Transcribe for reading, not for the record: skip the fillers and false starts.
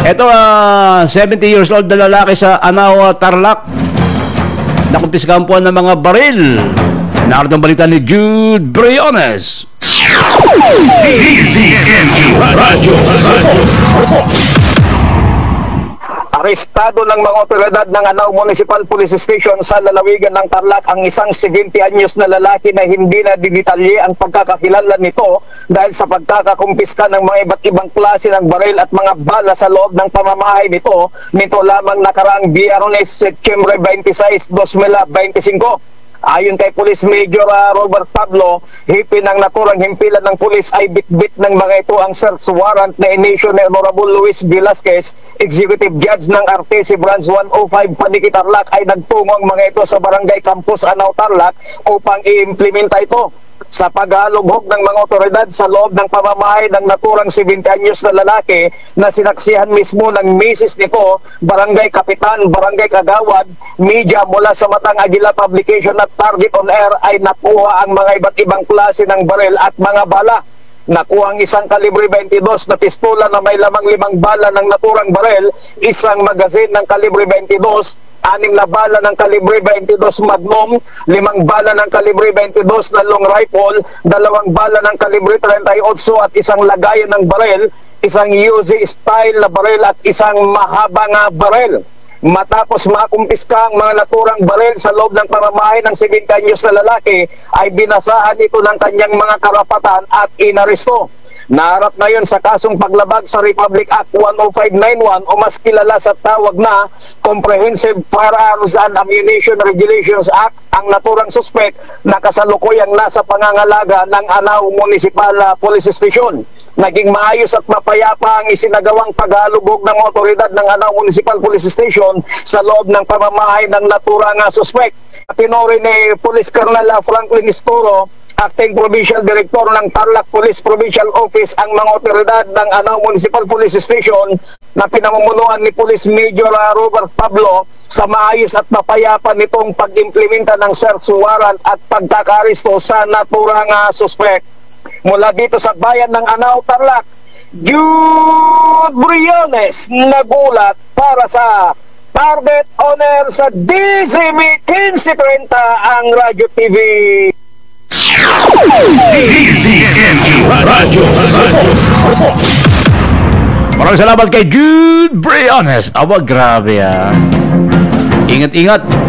Ito, 70 years old na lalaki sa Anao, Tarlac. Nakumpiskahan po ng mga baril. Narito ang balita ni Jude Briones. Arestado ng mga otoridad ng Anao Municipal Police Station sa lalawigan ng Tarlac ang isang 70 anyos na lalaki na hindi na didetalye ang pagkakakilala nito dahil sa pagkakakumpiska ng mga iba't ibang klase ng baril at mga bala sa loob ng pamamahay nito lamang nakaraang Biyernes, Setyembre 26, 2025. Ayon kay Police Major Robert Pablo, hipin ng naturang himpilan ng pulis ay bitbit ng mga ito ang search warrant na inisyu ni Honorable Luis Velasquez, Executive Judge ng RTC Branch 105 Paniki Tarlac, ay nagtungo ang mga ito sa Barangay Campus Anao Tarlac upang i-implementa ito. Sa paghalughog ng mga otoridad sa loob ng pamamahay ng naturang 70 anyos na lalaki na sinaksihan mismo ng misis nito, Barangay Kapitan, Barangay Kagawad, media mula sa Matang Agila Publication at Target on Air ay nakuha ang mga iba't ibang klase ng baril at mga bala. Nakuha ang isang kalibre 22 na pistola na may lamang 5 bala ng naturang baril, isang magazine ng kalibre 22, 6 na bala ng kalibre 22 Magnum, 5 bala ng kalibre 22 na long rifle, 2 bala ng kalibre 38 at isang lagayan ng baril, isang Uzi style na baril at isang mahabang baril. Matapos makumpiska ang mga naturang baril sa loob ng pamamahay ng 70 anyos na lalaki, ay binasahan ito ng kanyang mga karapatan at inaresto. Naharap ngayon sa kasong paglabag sa Republic Act 10591 o mas kilala sa tawag na Comprehensive Firearms and Ammunition Regulations Act ang naturang suspect na kasalukuyang nasa pangangalaga ng Anao Municipal Police Station. Naging maayos at mapayapa ang isinagawang paghalubog ng otoridad ng Anao Municipal Police Station sa loob ng pamamahay ng naturang suspect. Pinuri ni Police Colonel Franklin Isturo, Acting Provincial Director ng Tarlac Police Provincial Office, ang mga otoridad ng Anao Municipal Police Station na pinamumunuan ni Police Major Robert Pablo sa maayos at mapayapa nitong pag-implementa ng search warrant at pagkakaresto sa naturang suspect. Mula dito sa bayan ng Anao, Tarlac, Jude Briones nagulat para sa Target on Air sa DZB 1530 ang Radyo TV. Maraming salamat kay Jude Briones. Aba, grabe ah. Ingat-ingat.